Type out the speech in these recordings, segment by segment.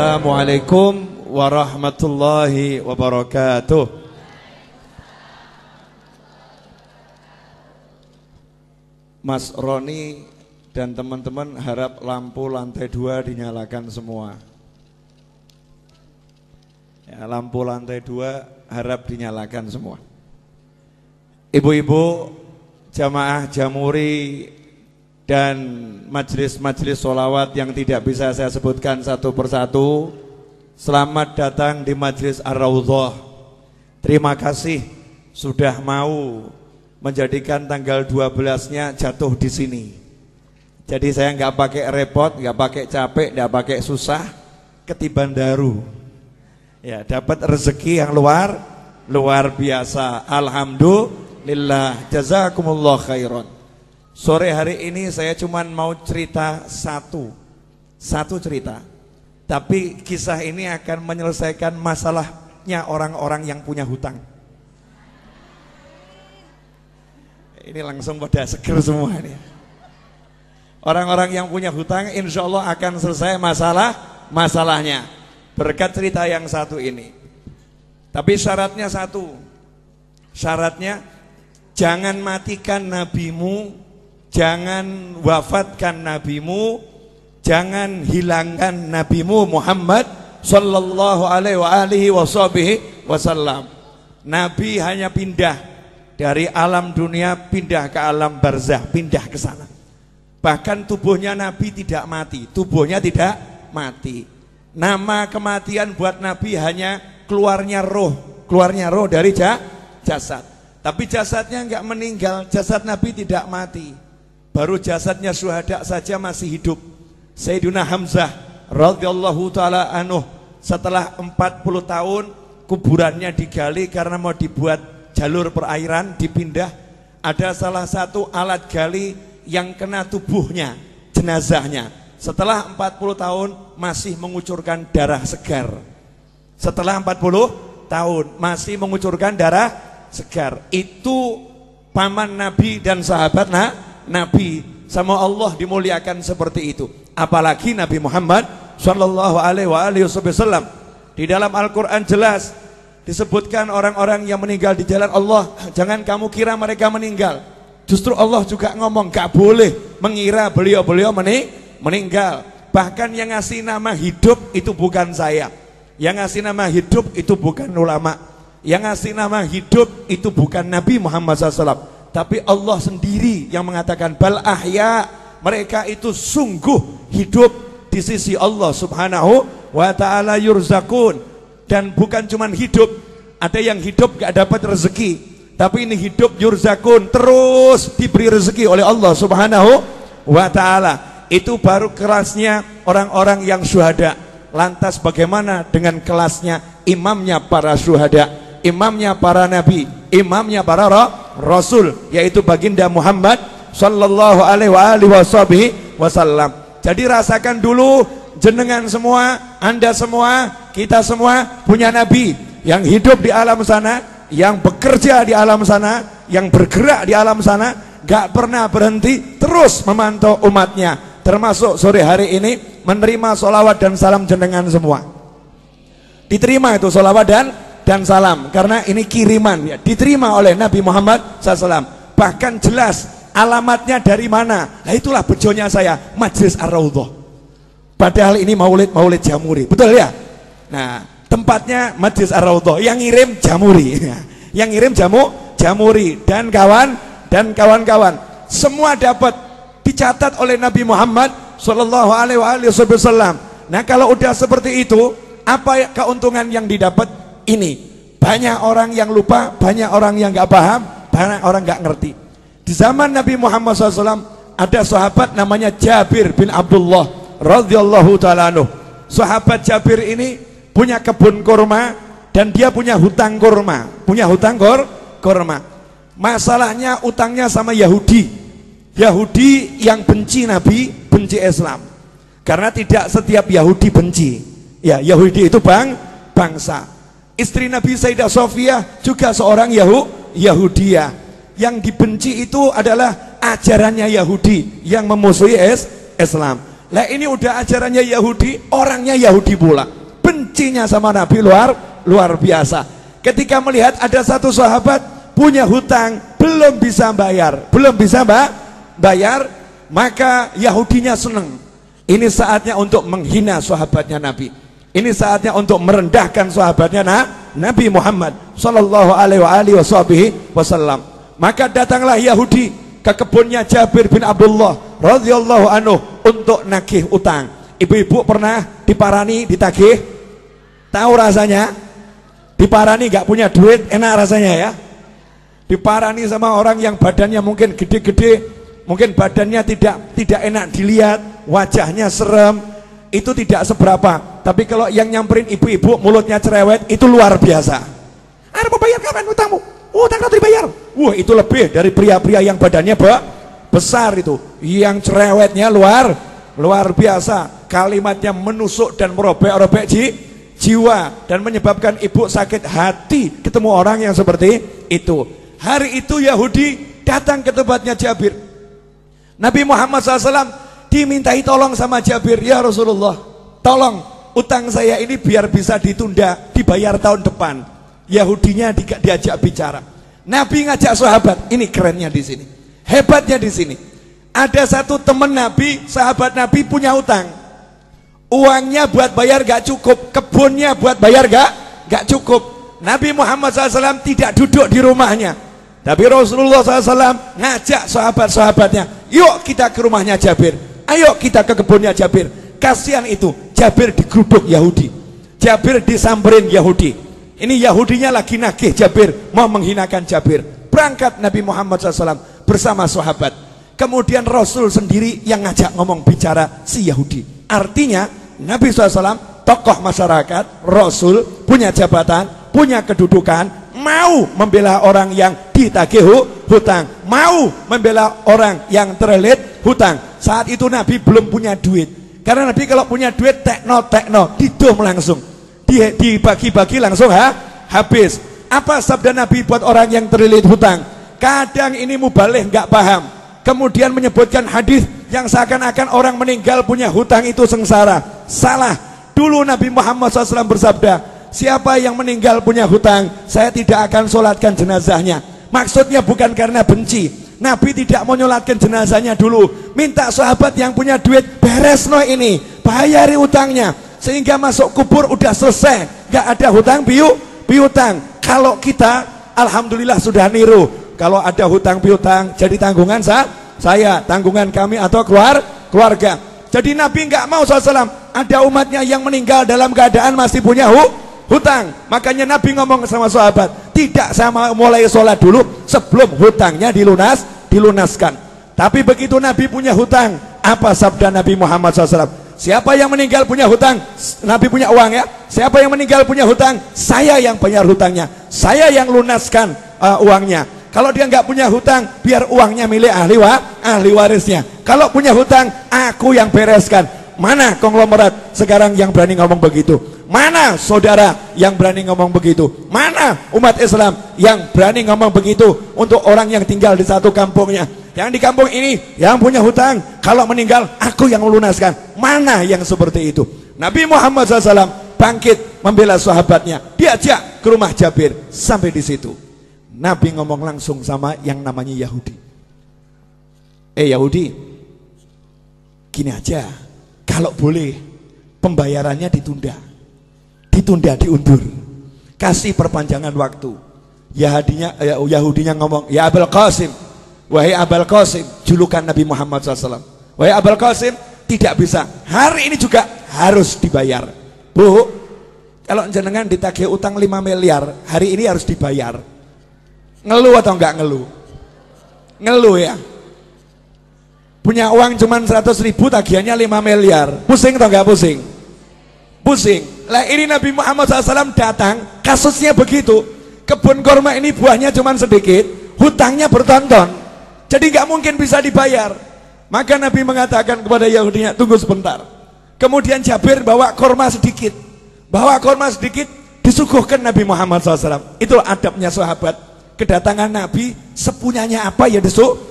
Assalamualaikum warahmatullahi wabarakatuh. Mas Roni dan teman-teman harap lampu lantai 2 dinyalakan semua. Ya, lampu lantai 2 harap dinyalakan semua. Ibu-ibu, jamaah Jamuri dan majelis-majelis sholawat yang tidak bisa saya sebutkan satu persatu, selamat datang di Majelis Ar-Raudhah. Terima kasih sudah mau menjadikan tanggal 12-nya jatuh di sini. Jadi saya nggak pakai repot, nggak pakai capek, nggak pakai susah, ketiban daru. Ya, dapat rezeki yang luar biasa. Alhamdulillah, jazakumullah khairan. Sore hari ini saya cuma mau cerita satu cerita. Tapi kisah ini akan menyelesaikan masalahnya orang-orang yang punya hutang. Ini langsung pada seger semua ini. Orang-orang yang punya hutang insya Allah akan selesai masalahnya berkat cerita yang satu ini. Tapi syaratnya satu. Syaratnya jangan matikan nabimu, jangan wafatkan nabimu, jangan hilangkan nabimu Muhammad sallallahu alaihi wasallam. Nabi hanya pindah dari alam dunia, pindah ke alam barzah, pindah ke sana. Bahkan tubuhnya Nabi tidak mati, tubuhnya tidak mati. Nama kematian buat Nabi hanya keluarnya roh dari jasad. Tapi jasadnya enggak meninggal, jasad Nabi tidak mati. Baru jasadnya syuhada saja masih hidup. Sayyidina Hamzah radhiyallahu taala anhu setelah 40 tahun kuburannya digali karena mau dibuat jalur perairan, dipindah. Ada salah satu alat gali yang kena tubuhnya, jenazahnya. Setelah 40 tahun masih mengucurkan darah segar. Setelah 40 tahun masih mengucurkan darah segar. Itu paman Nabi dan sahabat Nabi, sama Allah dimuliakan seperti itu. Apalagi Nabi Muhammad sallallahu alaihi wasallam. Di dalam Al-Qur'an jelas disebutkan orang-orang yang meninggal di jalan Allah, jangan kamu kira mereka meninggal. Justru Allah juga ngomong gak boleh mengira beliau-beliau meninggal. Bahkan yang ngasih nama hidup itu bukan saya. Yang ngasih nama hidup itu bukan ulama. Yang ngasih nama hidup itu bukan Nabi Muhammad SAW. Tapi Allah sendiri yang mengatakan bal ahya, mereka itu sungguh hidup di sisi Allah subhanahu wa ta'ala yurzakun. Dan bukan cuma hidup, ada yang hidup gak dapat rezeki, tapi ini hidup yurzakun, terus diberi rezeki oleh Allah subhanahu wa ta'ala. Itu baru kelasnya orang-orang yang syuhada. Lantas bagaimana dengan kelasnya imamnya para syuhada, imamnya para nabi, imamnya para rasul, yaitu baginda Muhammad sallallahu alaihi wasallam. Jadi rasakan dulu, jenengan semua, anda semua, kita semua punya nabi yang hidup di alam sana, yang bekerja di alam sana, yang bergerak di alam sana, gak pernah berhenti, terus memantau umatnya. Termasuk sore hari ini menerima sholawat dan salam jenengan semua. Diterima itu sholawat dan salam, karena ini kiriman ya, diterima oleh Nabi Muhammad SAW. Bahkan jelas alamatnya dari mana. Nah itulah bejonya saya, Majelis Ar-Raudhah. Padahal ini maulid Jamuri, betul ya? Nah tempatnya Majelis Ar-Raudhah, yang ngirim Jamuri, yang ngirim Jamuri dan kawan-kawan semua dapat, dicatat oleh Nabi Muhammad sallallahu alaihi wasallam. Nah kalau udah seperti itu, apa keuntungan yang didapat? Ini banyak orang yang lupa, banyak orang yang nggak paham, banyak orang nggak ngerti. Di zaman Nabi Muhammad SAW ada sahabat namanya Jabir bin Abdullah radhiyallahu taala anhu. Sahabat Jabir ini punya kebun kurma dan dia punya hutang kurma, kurma. Masalahnya utangnya sama Yahudi yang benci Nabi, benci Islam. Karena tidak setiap Yahudi benci. Ya, Yahudi itu bangsa. Istri Nabi Sayyidah Sofiyah juga seorang Yahudiyah. Yang dibenci itu adalah ajarannya Yahudi yang memusuhi Islam. Lah ini udah ajarannya Yahudi, orangnya Yahudi pula. Bencinya sama Nabi luar biasa. Ketika melihat ada satu sahabat punya hutang, belum bisa bayar, maka Yahudinya senang. Ini saatnya untuk menghina sahabatnya Nabi. Ini saatnya untuk merendahkan sahabatnya Nabi Muhammad sallallahu alaihi wasallam. Maka datanglah Yahudi ke kebunnya Jabir bin Abdullah radhiyallahu anhu untuk nagih utang. Ibu-ibu pernah diparani, ditagih? Tahu rasanya? Diparani gak punya duit, enak rasanya ya? Diparani sama orang yang badannya mungkin gede-gede, mungkin badannya tidak enak dilihat, wajahnya serem, itu tidak seberapa. Tapi kalau yang nyamperin ibu-ibu mulutnya cerewet, itu luar biasa. Ada mau bayar kapan utangmu? Utang kau dibayar. Wah, itu lebih dari pria-pria yang badannya besar itu. Yang cerewetnya luar biasa. Kalimatnya menusuk dan merobek-robek jiwa dan menyebabkan ibu sakit hati ketemu orang yang seperti itu. Hari itu Yahudi datang ke tempatnya Jabir. Nabi Muhammad SAW dimintai tolong sama Jabir, ya Rasulullah, tolong utang saya ini biar bisa ditunda, dibayar tahun depan. Yahudinya diajak bicara. Nabi ngajak sahabat. Ini kerennya di sini, hebatnya di sini. Ada satu teman Nabi, sahabat Nabi punya utang. Uangnya buat bayar gak cukup, kebunnya buat bayar gak cukup. Nabi Muhammad SAW tidak duduk di rumahnya, tapi Rasulullah SAW ngajak sahabat-sahabatnya, yuk kita ke rumahnya Jabir, ayo kita ke kebunnya Jabir. Kasihan itu, Jabir digeruduk Yahudi, Jabir disamperin Yahudi. Ini Yahudinya lagi nagih Jabir, mau menghinakan Jabir. Berangkat Nabi Muhammad SAW bersama sahabat. Kemudian Rasul sendiri yang ngajak ngomong bicara si Yahudi. Artinya Nabi SAW tokoh masyarakat, Rasul punya jabatan, punya kedudukan, mau membela orang yang ditagih hutang, mau membela orang yang terlilit hutang. Saat itu Nabi belum punya duit, karena Nabi kalau punya duit tekno didom langsung, dibagi-bagi langsung habis. Apa sabda Nabi buat orang yang terlilit hutang? Kadang ini mubalih nggak paham, kemudian menyebutkan hadis yang seakan-akan orang meninggal punya hutang itu sengsara. Salah. Dulu Nabi Muhammad SAW bersabda, siapa yang meninggal punya hutang, saya tidak akan sholatkan jenazahnya. Maksudnya bukan karena benci. Nabi tidak mau nyolatkan jenazahnya dulu, minta sahabat yang punya duit, beres no ini, bayari utangnya, sehingga masuk kubur udah selesai, gak ada hutang piutang. Kalau kita alhamdulillah sudah niru, kalau ada hutang piutang jadi tanggungan saya, tanggungan kami atau keluarga. Jadi Nabi nggak mau SAW ada umatnya yang meninggal dalam keadaan masih punya hutang. Makanya Nabi ngomong sama sahabat, tidak sama mulai sholat dulu sebelum hutangnya dilunaskan. Tapi begitu Nabi punya hutang, apa sabda Nabi Muhammad SAW? Siapa yang meninggal punya hutang, Nabi punya uang ya, siapa yang meninggal punya hutang, saya yang bayar hutangnya, saya yang lunaskan uangnya. Kalau dia nggak punya hutang, biar uangnya milik ahli warisnya. Kalau punya hutang, aku yang bereskan. Mana konglomerat sekarang yang berani ngomong begitu? Mana saudara yang berani ngomong begitu? Mana umat Islam yang berani ngomong begitu untuk orang yang tinggal di satu kampungnya? Yang di kampung ini yang punya hutang, kalau meninggal aku yang melunaskan. Mana yang seperti itu? Nabi Muhammad SAW bangkit membela sahabatnya, diajak ke rumah Jabir. Sampai di situ Nabi ngomong langsung sama yang namanya Yahudi. Yahudi, gini aja, kalau boleh pembayarannya ditunda, diundur, kasih perpanjangan waktu. Yahudinya ngomong, ya Abul Qasim, wahai Abul Qasim, julukan Nabi Muhammad SAW, wahai Abul Qasim, tidak bisa, hari ini juga harus dibayar. Bu, kalau jenengan ditagih utang 5 miliar, hari ini harus dibayar. Ngeluh atau enggak ngeluh? Ngeluh ya. Punya uang cuma 100.000, tagihannya 5 miliar. Pusing atau enggak pusing? Pusing. Lah ini Nabi Muhammad SAW datang, kasusnya begitu. Kebun kurma ini buahnya cuma sedikit, hutangnya bertonton, jadi nggak mungkin bisa dibayar. Maka Nabi mengatakan kepada Yahudinya, tunggu sebentar. Kemudian Jabir bawa kurma sedikit, disuguhkan Nabi Muhammad SAW. Itulah adabnya sahabat. Kedatangan Nabi sepunyanya apa ya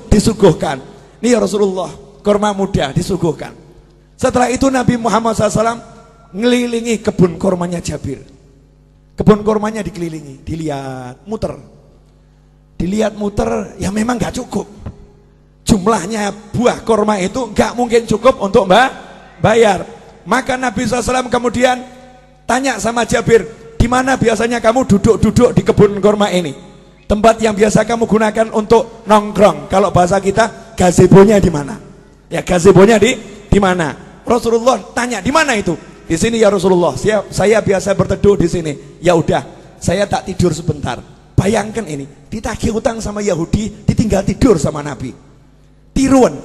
disuguhkan. Nih ya Rasulullah, kurma muda disuguhkan. Setelah itu Nabi Muhammad SAW ngelilingi kebun kormanya Jabir. Kebun kormanya dikelilingi, dilihat, muter. Dilihat muter, ya memang gak cukup. Jumlahnya buah korma itu gak mungkin cukup untuk bayar. Maka Nabi SAW kemudian tanya sama Jabir, di mana biasanya kamu duduk-duduk di kebun korma ini? Tempat yang biasa kamu gunakan untuk nongkrong. Kalau bahasa kita, gazebonya di mana? Ya, gazebonya di mana? Rasulullah tanya, di mana itu? Di sini ya Rasulullah. Saya biasa berteduh di sini. Ya udah, saya tak tidur sebentar. Bayangkan ini, ditagih utang sama Yahudi, ditinggal tidur sama Nabi. Tiruan.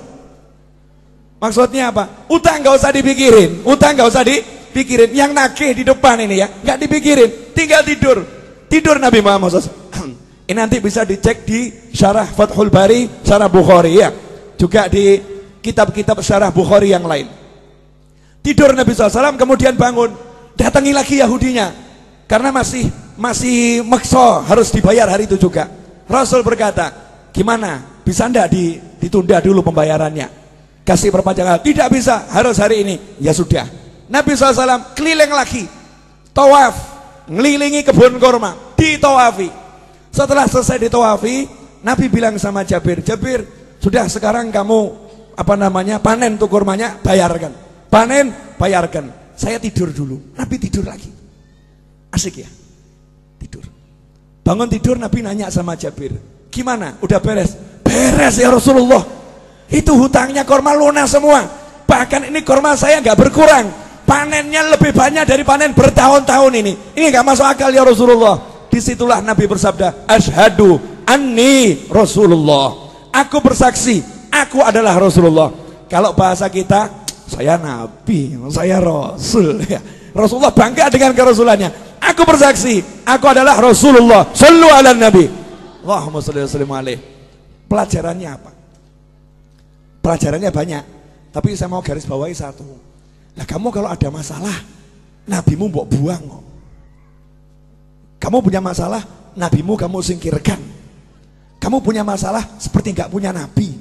Maksudnya apa? Utang gak usah dipikirin. Utang gak usah dipikirin. Yang nagih di depan ini ya, gak dipikirin. Tinggal tidur. Tidur Nabi Muhammad SAW. Ini nanti bisa dicek di Syarah Fathul Bari, Syarah Bukhari ya. Juga di kitab-kitab Syarah Bukhari yang lain. Tidur Nabi SAW, kemudian bangun, datangi lagi Yahudinya, karena masih maksa harus dibayar hari itu juga. Rasul berkata, gimana? Bisa enggak ditunda dulu pembayarannya? Kasih perpanjangan? Tidak bisa, harus hari ini. Ya sudah. Nabi SAW keliling lagi, tawaf, ngelilingi kebun korma, ditawafi. Setelah selesai ditawafi, Nabi bilang sama Jabir, Jabir, sudah sekarang kamu panen tuh kormanya, bayarkan. Panen, bayarkan. Saya tidur dulu. Nabi tidur lagi. Asik ya? Tidur. Bangun tidur, Nabi nanya sama Jabir, gimana? Udah beres? Beres ya Rasulullah. Itu hutangnya korma lunas semua. Bahkan ini korma saya nggak berkurang. Panennya lebih banyak dari panen bertahun-tahun ini. Ini nggak masuk akal ya Rasulullah. Disitulah Nabi bersabda, Ashhadu anni Rasulullah. Aku bersaksi, aku adalah Rasulullah. Kalau bahasa kita, saya Nabi, saya Rasul ya. Rasulullah bangga dengan kerasulannya. Aku bersaksi, aku adalah Rasulullah. Shallu ala Nabi. Allahumma shalli wa sallim alaih. Pelajarannya apa? Pelajarannya banyak, tapi saya mau garis bawahi satu. Nah, kamu kalau ada masalah, nabimu mbok buang. Kamu punya masalah, nabimu kamu singkirkan. Kamu punya masalah seperti nggak punya nabi.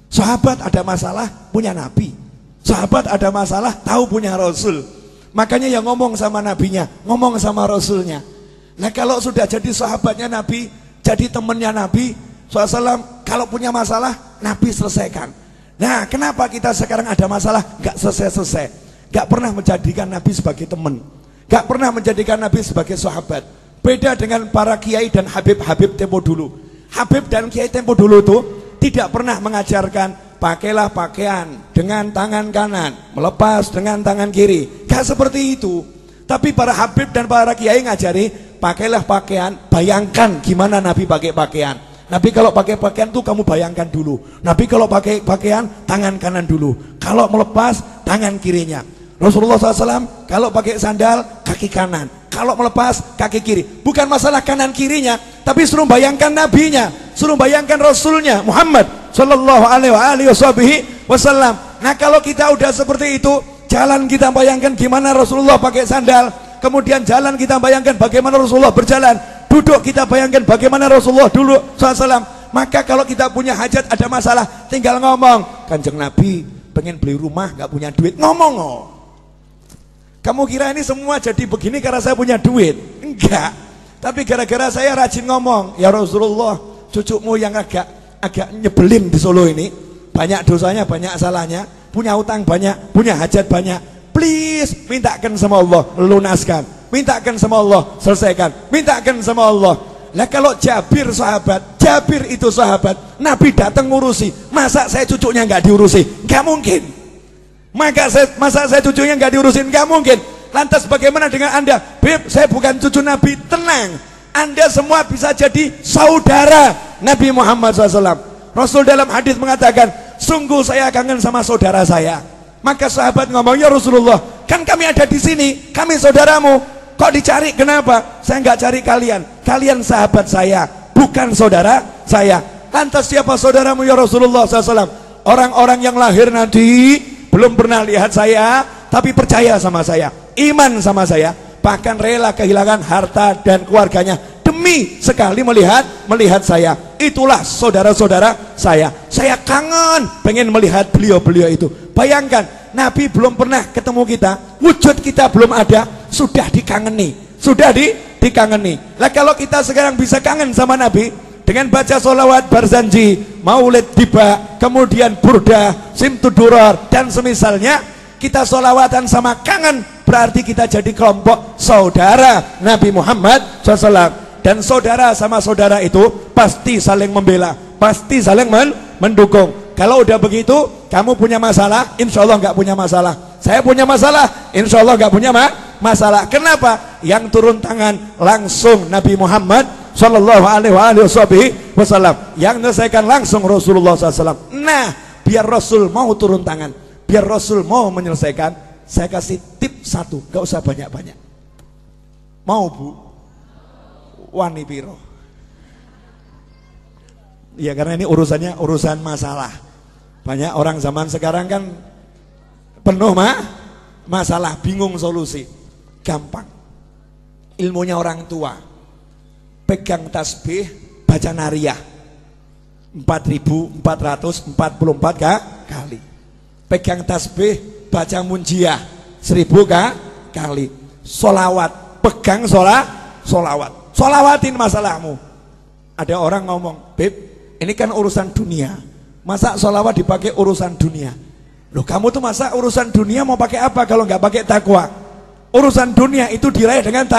Sahabat ada masalah, punya nabi. Sahabat ada masalah, tahu punya Rasul. Makanya yang ngomong sama nabinya, ngomong sama Rasulnya. Nah, kalau sudah jadi sahabatnya Nabi, jadi temannya Nabi SAW, kalau punya masalah, Nabi selesaikan. Nah, kenapa kita sekarang ada masalah gak selesai-selesai? Gak pernah menjadikan Nabi sebagai teman, gak pernah menjadikan Nabi sebagai sahabat. Beda dengan para kiai dan habib-habib tempo dulu. Habib dan kiai tempo dulu tuh tidak pernah mengajarkan pakailah pakaian dengan tangan kanan, melepas dengan tangan kiri. Gak seperti itu. Tapi para habib dan para kiai ngajari, pakailah pakaian, bayangkan gimana Nabi pakai pakaian. Nabi kalau pakai pakaian tuh kamu bayangkan dulu. Nabi kalau pakai pakaian, tangan kanan dulu. Kalau melepas, tangan kirinya. Rasulullah SAW kalau pakai sandal, kaki kanan. Kalau melepas, kaki kiri. Bukan masalah kanan kirinya, tapi suruh bayangkan nabinya, suruh bayangkan Rasulnya Muhammad Sallallahu alaihi wasallam. Nah, kalau kita udah seperti itu, jalan kita bayangkan gimana Rasulullah pakai sandal, kemudian jalan kita bayangkan bagaimana Rasulullah berjalan, duduk kita bayangkan bagaimana Rasulullah dulu SAW. Maka kalau kita punya hajat, ada masalah, tinggal ngomong, Kanjeng Nabi pengen beli rumah, nggak punya duit, ngomong. Kamu kira ini semua jadi begini karena saya punya duit? Enggak. Tapi gara-gara saya rajin ngomong, ya Rasulullah, cucumu yang agak nyebelin di Solo ini, banyak dosanya, banyak salahnya, punya utang banyak, punya hajat banyak, please mintakan sama Allah, lunaskan, mintakan sama Allah, selesaikan, mintakan sama Allah. Nah, kalau Jabir sahabat, Jabir itu sahabat, Nabi datang ngurusi, masa saya cucunya nggak diurusi? Nggak mungkin. Masa saya cucunya nggak diurusin? Nggak mungkin. Lantas bagaimana dengan Anda? Beb, saya bukan cucu Nabi. Tenang, Anda semua bisa jadi saudara Nabi Muhammad SAW. Rasul dalam hadis mengatakan, sungguh saya kangen sama saudara saya. Maka sahabat ngomong, ya Rasulullah, kan kami ada di sini, kami saudaramu, kok dicari? Kenapa? Saya nggak cari kalian, kalian sahabat saya, bukan saudara saya. Lantas siapa saudaramu ya Rasulullah SAW? Orang-orang yang lahir nanti belum pernah lihat saya, tapi percaya sama saya, iman sama saya, bahkan rela kehilangan harta dan keluarganya demi sekali melihat saya. Itulah saudara-saudara saya. Saya kangen pengen melihat beliau-beliau itu. Bayangkan, Nabi belum pernah ketemu kita, wujud kita belum ada, sudah dikangeni, dikangeni. Lah kalau kita sekarang bisa kangen sama Nabi dengan baca sholawat Barzanji, Maulid Tiba, kemudian Burdah, Simtudurar dan semisalnya, kita sholawatan sama kangen, berarti kita jadi kelompok saudara Nabi Muhammad SAW. Dan saudara sama saudara itu pasti saling membela, pasti saling mendukung. Kalau udah begitu, kamu punya masalah, insya Allah nggak punya masalah. Saya punya masalah, insya Allah nggak punya masalah. Kenapa? Yang turun tangan langsung Nabi Muhammad Sallallahu Alaihi Wasallam, yang menyelesaikan langsung Rasulullah SAW. Nah, biar Rasul mau turun tangan, biar Rasul mau menyelesaikan, saya kasih tip satu, gak usah banyak-banyak. Mau bu? Wani piro? Ya karena ini urusannya urusan masalah. Banyak orang zaman sekarang kan penuh masalah, bingung solusi. Gampang. Ilmunya orang tua. Pegang tasbih, baca nariyah 4.444 kali. Pegang tasbih, baca munjiah 1.000 kali. Solawat, pegang solawat. Solawatin masalahmu. Ada orang ngomong, Beb, ini kan urusan dunia, masa solawat dipakai urusan dunia? Loh, kamu tuh masa urusan dunia mau pakai apa kalau nggak pakai takwa? Urusan dunia itu diraih dengan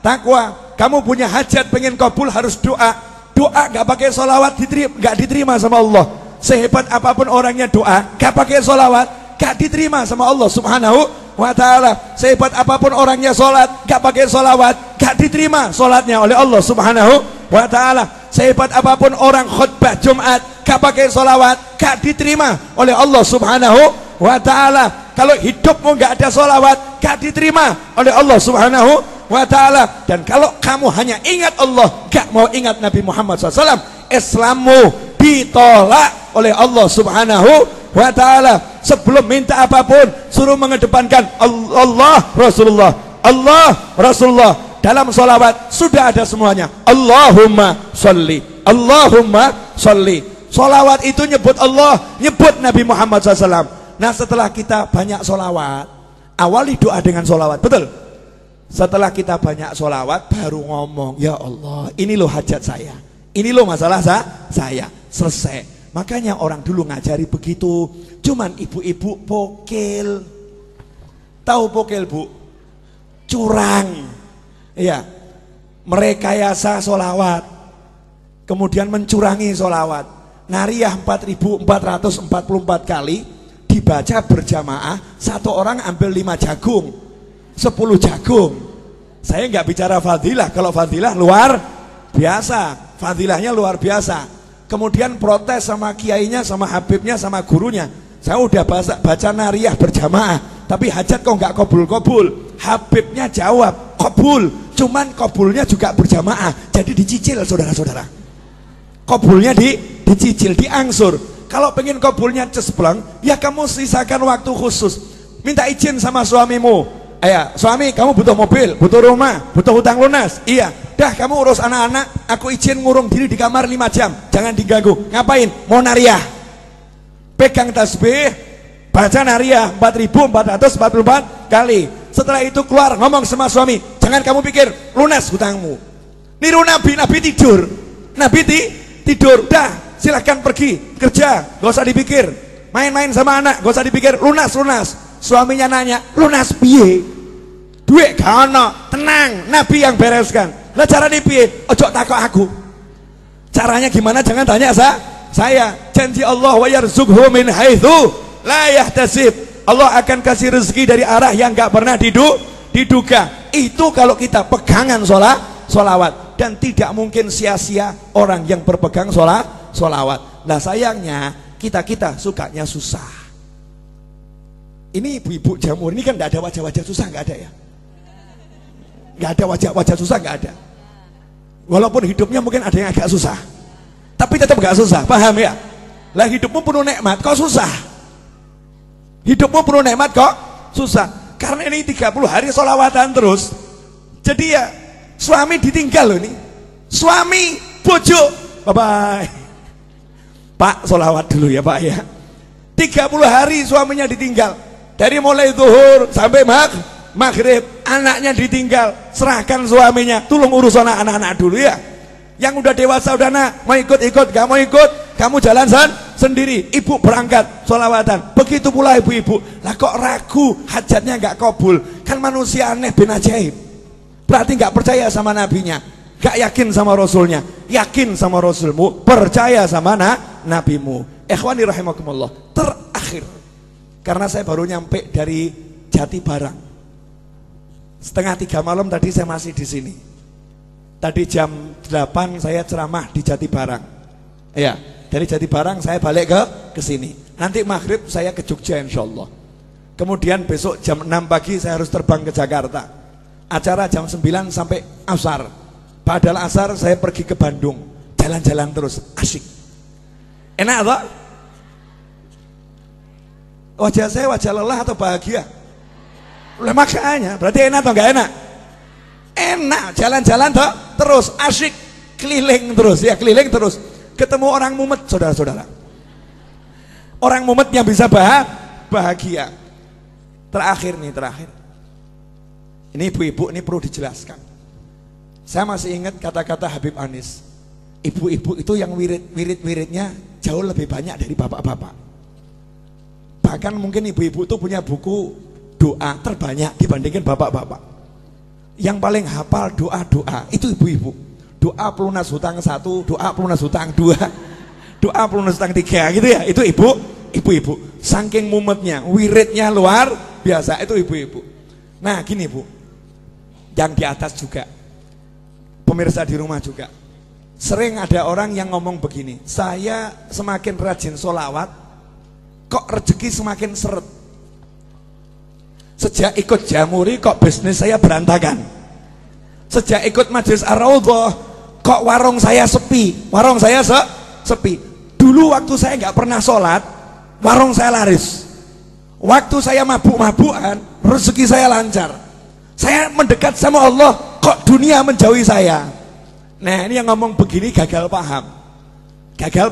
takwa. Kamu punya hajat pengen kabul harus doa. Doa nggak pakai solawat nggak diterima sama Allah. Sehebat apapun orangnya doa, nggak pakai solawat nggak diterima sama Allah Subhanahu wa ta'ala. Sehebat apapun orangnya sholat, gak pakai sholawat, gak diterima sholatnya oleh Allah Subhanahu wa ta'ala. Sehebat apapun orang khutbah Jumat, gak pakai sholawat, gak diterima oleh Allah Subhanahu wa ta'ala. Kalau hidupmu gak ada sholawat, gak diterima oleh Allah Subhanahu wa ta'ala. Dan kalau kamu hanya ingat Allah, gak mau ingat Nabi Muhammad SAW, Islammu ditolak oleh Allah Subhanahu wa ta'ala. Sebelum minta apapun, suruh mengedepankan Allah Rasulullah, Allah Rasulullah. Dalam sholawat sudah ada semuanya. Allahumma sholli, Allahumma sholli. Sholawat itu nyebut Allah, nyebut Nabi Muhammad SAW. Nah, setelah kita banyak sholawat, awali doa dengan sholawat, betul? Setelah kita banyak sholawat, baru ngomong, ya Allah, ini loh hajat saya, ini loh masalah saya, selesai. Makanya orang dulu ngajari begitu. Cuman ibu-ibu pokil. Tahu pokil bu? Curang. Iya. Merekayasa sholawat, kemudian mencurangi sholawat. Nariyah 4.444 kali dibaca berjamaah. Satu orang ambil 5 jagung, 10 jagung. Saya nggak bicara fadilah. Kalau fadilah luar biasa, fadilahnya luar biasa. Kemudian protes sama kiainya, sama habibnya, sama gurunya. Saya udah baca nariyah berjamaah, tapi hajat kok nggak kabul-kabul. Habibnya jawab kabul, cuman kabulnya juga berjamaah, jadi dicicil saudara-saudara. Kabulnya dicicil, diangsur. Kalau pengen kabulnya cespleng, ya kamu sisakan waktu khusus. Minta izin sama suamimu. Ya, suami, kamu butuh mobil, butuh rumah, butuh hutang lunas. Iya, dah kamu urus anak-anak, aku izin ngurung diri di kamar 5 jam, jangan diganggu. Ngapain? Mau nariyah. Pegang tasbih, baca nariyah 4.444 kali. Setelah itu keluar ngomong sama suami, jangan kamu pikir lunas hutangmu. Niru Nabi, Nabi tidur. Nabi tidur, dah silahkan pergi kerja, gak usah dipikir. Main-main sama anak, gak usah dipikir, lunas. Suaminya nanya, lunas piye? Duit gak ono, tenang, Nabi yang bereskan. Lah carane piye? Ojo takok aku. Caranya gimana? Jangan tanya saya. Janji Allah, wa yarzuqhu min haitsu la yahtasib. Allah akan kasih rezeki dari arah yang gak pernah diduga. Itu kalau kita pegangan sholawat. Dan tidak mungkin sia-sia orang yang berpegang sholawat. Nah sayangnya kita sukanya susah. Ini ibu-ibu jamur ini kan nggak ada wajah-wajah susah, nggak ada ya, nggak ada wajah-wajah susah, nggak ada. Walaupun hidupnya mungkin ada yang agak susah, tapi tetap nggak susah, paham ya? Lah hidupmu penuh nikmat, kok susah? Hidupmu penuh nikmat kok susah? Karena ini 30 hari sholawatan terus. Jadi ya suami ditinggal loh ini, suami bojo, bye bye. Pak sholawat dulu ya Pak ya. 30 hari suaminya ditinggal. Dari mulai zuhur sampai maghrib, anaknya ditinggal, serahkan suaminya, tolong urus anak-anak dulu ya. Yang udah dewasa udah nak, mau ikut, gak mau ikut, kamu jalan sendiri. Ibu berangkat sholawatan, begitu pula ibu-ibu. Lah kok ragu, hajatnya gak kabul, kan manusia aneh bin ajaib. Berarti gak percaya sama nabinya, gak yakin sama rasulnya. Yakin sama rasulmu, percaya sama nabimu. Ikhwani rahimakumullah. Terakhir, karena saya baru nyampe dari Jati Barang, 2:30 malam tadi saya masih di sini. Tadi jam 8 saya ceramah di Jati Barang. Ya, dari Jati Barang saya balik ke sini. Nanti maghrib saya ke Jogja insyaallah. Kemudian besok jam 6 pagi saya harus terbang ke Jakarta. Acara jam 9 sampai asar. Padahal asar saya pergi ke Bandung, jalan-jalan terus, asyik. Enak tak? Wajah saya wajah lelah atau bahagia? Lah makanya, berarti enak atau enggak enak? Enak, jalan-jalan terus, asyik, keliling terus ya, keliling terus. Ketemu orang mumet, saudara-saudara. Orang mumet yang bisa bahagia. Terakhir. Ini ibu-ibu, ini perlu dijelaskan. Saya masih ingat kata-kata Habib Anis. Ibu-ibu itu yang wirid-wiridnya jauh lebih banyak dari bapak-bapak. Bahkan mungkin ibu-ibu itu punya buku doa terbanyak dibandingkan bapak-bapak. Yang paling hafal doa-doa itu ibu-ibu. Doa pelunas hutang 1, doa pelunas hutang 2, doa pelunas hutang 3 gitu ya. Itu ibu-ibu. Saking mumetnya, wiridnya luar biasa, itu ibu-ibu. Nah gini Bu, yang di atas juga, pemirsa di rumah juga, sering ada orang yang ngomong begini, saya semakin rajin sholawat, kok rezeki semakin seret. Sejak ikut Jamuri kok bisnis saya berantakan. Sejak ikut Majelis Ar-Raudhah kok warung saya sepi. Warung saya sepi. Dulu waktu saya nggak pernah sholat, warung saya laris. Waktu saya mabuk-mabukan, rezeki saya lancar. Saya mendekat sama Allah, kok dunia menjauhi saya. Nah ini yang ngomong begini gagal paham. Gagal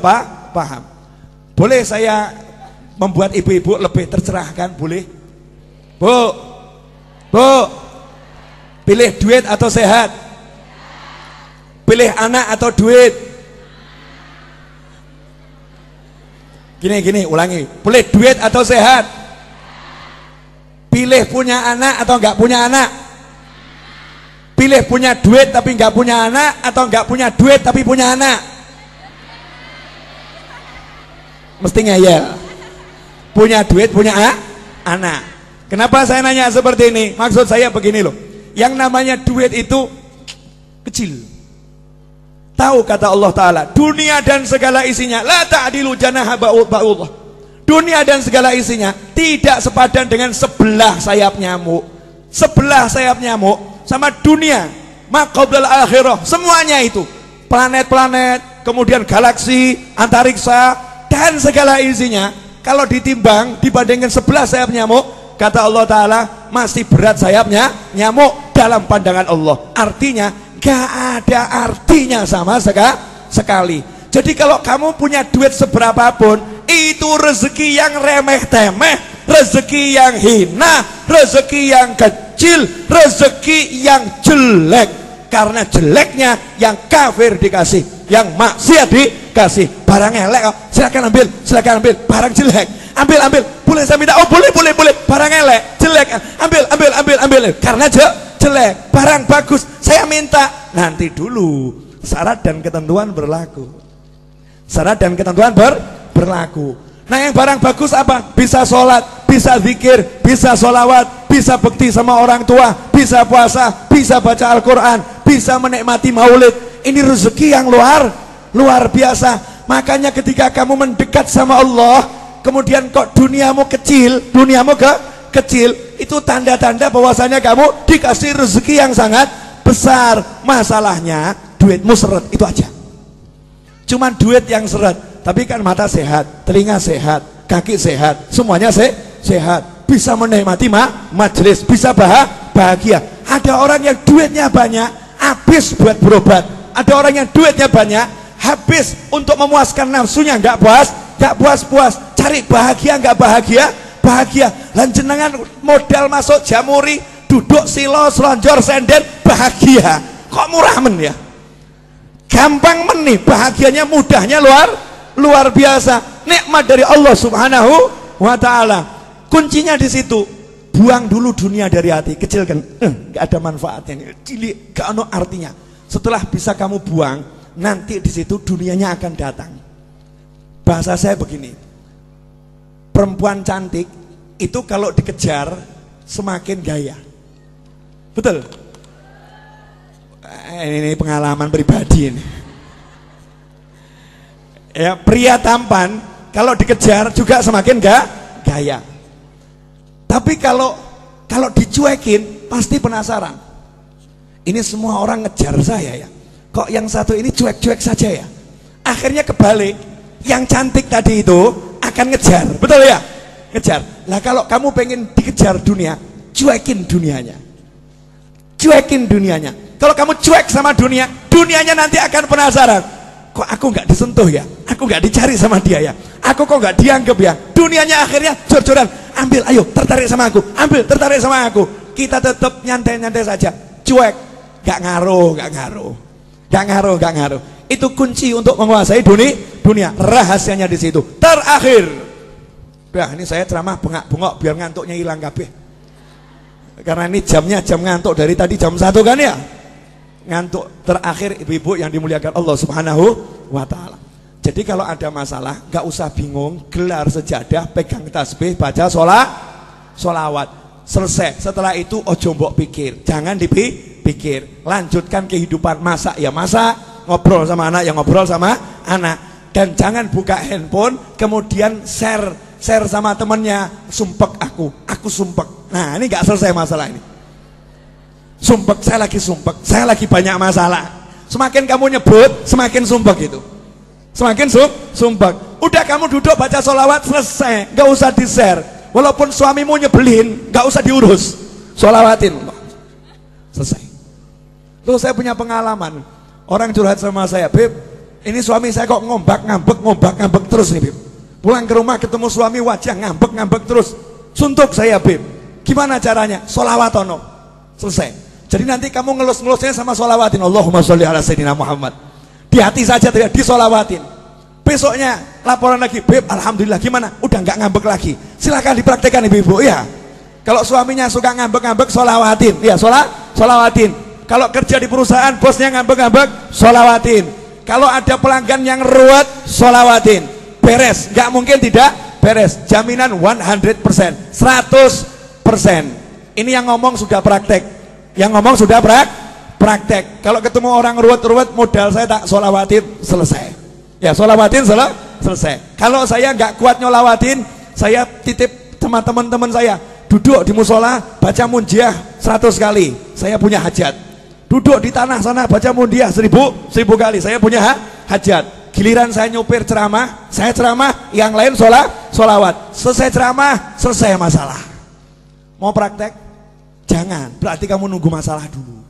paham. Boleh saya membuat ibu-ibu lebih tercerahkan? Boleh? Bu, pilih duit atau sehat? Pilih anak atau duit? Gini, ulangi. Pilih duit atau sehat? Pilih punya anak atau enggak punya anak? Pilih punya duit tapi enggak punya anak, atau enggak punya duit tapi punya anak? Mesti ngeyel. Punya duit, punya anak. Kenapa saya nanya seperti ini? Maksud saya begini loh. Yang namanya duit itu kecil. Tahu kata Allah Ta'ala, dunia dan segala isinya la ta'dilu janaha ba'udah. Dunia dan segala isinya tidak sepadan dengan sebelah sayap nyamuk. Sebelah sayap nyamuk sama dunia, maqablal akhirah, semuanya itu. Planet-planet, kemudian galaksi, antariksa, dan segala isinya, kalau ditimbang dibandingkan sebelah sayap nyamuk, kata Allah Ta'ala, masih berat sayapnya nyamuk dalam pandangan Allah. Artinya gak ada artinya sama sekali. Jadi kalau kamu punya duit seberapapun, itu rezeki yang remeh-temeh, rezeki yang hina, rezeki yang kecil, rezeki yang jelek. Karena jeleknya yang kafir dikasih, yang maksiat dikasih. Barang elek, silakan ambil, barang jelek, ambil, boleh saya minta? Oh boleh, barang elek, jelek, ambil, karena jelek. Barang bagus saya minta, nanti dulu, syarat dan ketentuan berlaku. Syarat dan ketentuan berlaku. Nah yang barang bagus apa? Bisa sholat, bisa zikir, bisa sholawat, bisa bekti sama orang tua, bisa puasa, bisa baca Al-Quran, bisa menikmati maulid. Ini rezeki yang luar biasa. Makanya ketika kamu mendekat sama Allah, kemudian kok duniamu kecil, kecil, itu tanda-tanda bahwasanya kamu dikasih rezeki yang sangat besar. Masalahnya duitmu seret, itu aja. Cuman duit yang seret, tapi kan mata sehat, telinga sehat, kaki sehat, semuanya sehat, bisa menikmati majelis, bisa bahagia. Ada orang yang duitnya banyak, habis buat berobat. Ada orang yang duitnya banyak, habis untuk memuaskan nafsunya, nggak puas, cari bahagia nggak bahagia, bahagia. Lan jenengan modal masuk Jamuri, duduk silo, selonjor, senden, bahagia. Kok murah men ya? Gampang men nih, bahagianya mudahnya luar biasa. Nikmat dari Allah Subhanahu wa taala. Kuncinya di situ. Buang dulu dunia dari hati. Kecil kan, nggak ada manfaatnya. Cilik, gak ada artinya. Setelah bisa kamu buang, nanti di situ dunianya akan datang. Bahasa saya begini, perempuan cantik itu kalau dikejar semakin gaya. Betul? Ini pengalaman pribadi ini. Ya, pria tampan kalau dikejar juga semakin gaya. Tapi kalau dicuekin pasti penasaran. Ini semua orang ngejar saya ya. Kok yang satu ini cuek-cuek saja ya? Akhirnya kebalik. Yang cantik tadi itu akan ngejar, betul ya? Ngejar. Lah kalau kamu pengen dikejar dunia, cuekin dunianya. Cuekin dunianya. Kalau kamu cuek sama dunia, dunianya nanti akan penasaran. Kok aku nggak disentuh ya? Aku nggak dicari sama dia ya? Aku kok nggak dianggap ya? Dunianya akhirnya jor-joran. Ambil, ayo, tertarik sama aku. Ambil, tertarik sama aku. Kita tetap nyantai-nyantai saja. Cuek, nggak ngaruh. Itu kunci untuk menguasai dunia. Rahasianya di situ. Terakhir, ini saya ceramah bengak-bengok biar ngantuknya hilang kabeh. Karena ini jamnya jam ngantuk dari tadi jam 1 kan ya. Ngantuk. Terakhir, ibu-ibu yang dimuliakan Allah Subhanahu wa taala. Jadi kalau ada masalah, gak usah bingung, gelar sejadah, pegang tasbih, baca sholawat. Selesai. Setelah itu ojo mbok pikir, jangan dipikir. Lanjutkan kehidupan, masak ya masak, ngobrol sama anak ya ngobrol sama anak. Dan jangan buka handphone kemudian share sama temennya, sumpek aku sumpek. Nah ini gak selesai masalah ini. Sumpek, saya lagi banyak masalah. Semakin kamu nyebut, semakin sumpek itu. Semakin sumpek. Udah kamu duduk baca sholawat, selesai, gak usah di-share. Walaupun suamimu nyebelin, gak usah diurus, sholawatin, selesai. Tuh saya punya pengalaman. Orang curhat sama saya, Beb, ini suami saya kok ngombak-ngambek terus nih, Beb. Pulang ke rumah ketemu suami wajah ngambek terus. Suntuk saya, Beb. Gimana caranya? Sholawatono. Selesai. Jadi nanti kamu ngelus-ngelusnya sama sholawatin. Allahumma sholli ala sayyidina Muhammad. Di hati saja tidak disolawatin. Besoknya laporan lagi, Beb, alhamdulillah gimana? Udah nggak ngambek lagi. Silahkan dipraktekkan ibu-ibu ya. Kalau suaminya suka ngambek-ngambek, sholawatin. Ya, sholawatin. Kalau kerja di perusahaan, bosnya ngambek-ngambek, sholawatin. Kalau ada pelanggan yang ruwet, sholawatin. Beres, nggak mungkin tidak beres. Jaminan 100%, 100%. Ini yang ngomong sudah praktek. Yang ngomong sudah praktek. Kalau ketemu orang ruwet-ruwet, modal saya tak sholawatin, selesai. Ya, sholawatin selesai. Kalau saya nggak kuat nyolawatin, saya titip sama teman-teman saya, duduk di musola baca munjiah 100 kali, saya punya hajat. Duduk di tanah sana baca munjiah 1000 kali, saya punya hajat. Giliran saya nyupir ceramah, saya ceramah, yang lain sholawat. Selesai ceramah, selesai masalah. Mau praktek? Jangan, berarti kamu nunggu masalah dulu.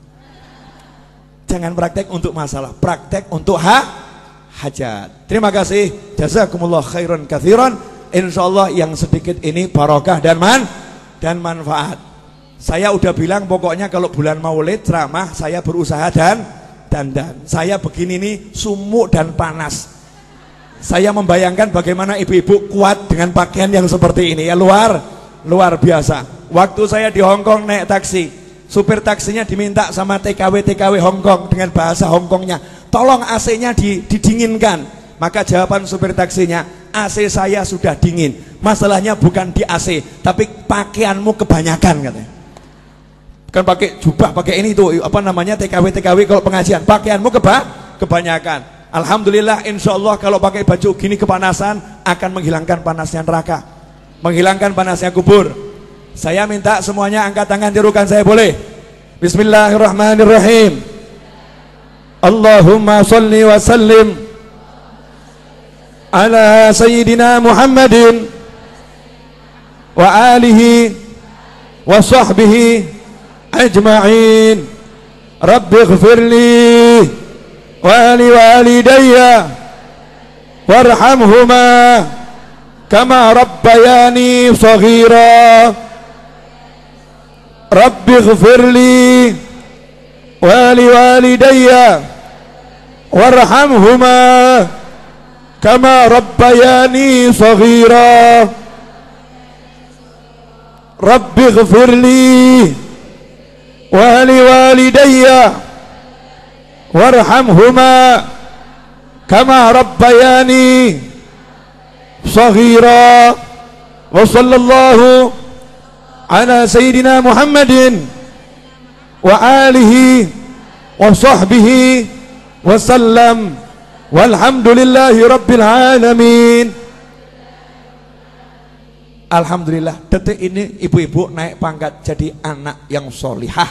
Jangan praktek untuk masalah, praktek untuk hajat. Terima kasih, jazakumullah khairan katsiran. Insyaallah yang sedikit ini barokah dan manfaat. Saya udah bilang pokoknya kalau bulan Maulid ceramah saya berusaha dandan. Saya begini nih sumuk dan panas. Saya membayangkan bagaimana ibu-ibu kuat dengan pakaian yang seperti ini ya, luar biasa. Waktu saya di Hongkong naik taksi, supir taksinya diminta sama TKW Hongkong dengan bahasa Hongkongnya, tolong AC-nya didinginkan. Maka jawaban supir taksinya, AC saya sudah dingin. Masalahnya bukan di AC, tapi pakaianmu kebanyakan katanya. Bukan pakai jubah, pakai ini tuh apa namanya TKW kalau pengajian, pakaianmu kebanyakan. Alhamdulillah, insya Allah kalau pakai baju gini kepanasan akan menghilangkan panasnya neraka, menghilangkan panasnya kubur. Saya minta semuanya angkat tangan, tirukan saya boleh? Bismillahirrahmanirrahim. Allahumma sholli wa sallim ala sayyidina Muhammadin wa alihi wa sahbihi ajma'in. Rabbi ighfirli wa li walidayya warhamhuma كما ربياني صغيرا رب اغفر لي ولوالدي وارحمهما كما ربياني صغيرا رب اغفر لي ولوالدي وارحمهما كما ربياني صغيرا وصلى الله على سيدنا محمد وآله وصحبه وسلم والحمد لله رب العالمين. Alhamdulillah, detik ini ibu-ibu naik pangkat jadi anak yang solihah.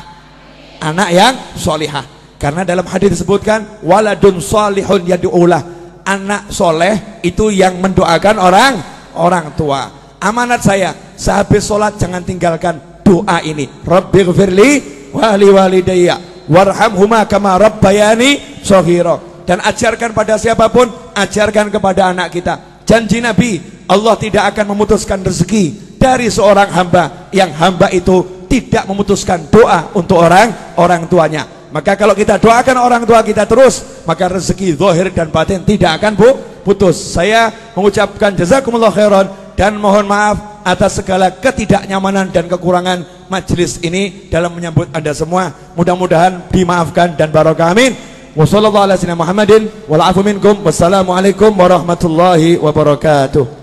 Anak yang solihah. Karena dalam hadis disebutkan waladun solihun yad'ulah. Anak soleh itu yang mendoakan orang tua. Amanat saya, sehabis sholat jangan tinggalkan doa ini. Rabbighfirli wa liwalidayya warhamhuma kama rabbayani shaghira. Dan ajarkan pada siapapun, ajarkan kepada anak kita. Janji Nabi, Allah tidak akan memutuskan rezeki dari seorang hamba yang hamba itu tidak memutuskan doa untuk orang tuanya. Maka kalau kita doakan orang tua kita terus, maka rezeki zahir dan batin tidak akan putus. Saya mengucapkan jazakumullah khairan dan mohon maaf atas segala ketidaknyamanan dan kekurangan majelis ini dalam menyambut Anda semua. Mudah-mudahan dimaafkan dan barokah, amin. Wassalamualaikum warahmatullahi wabarakatuh.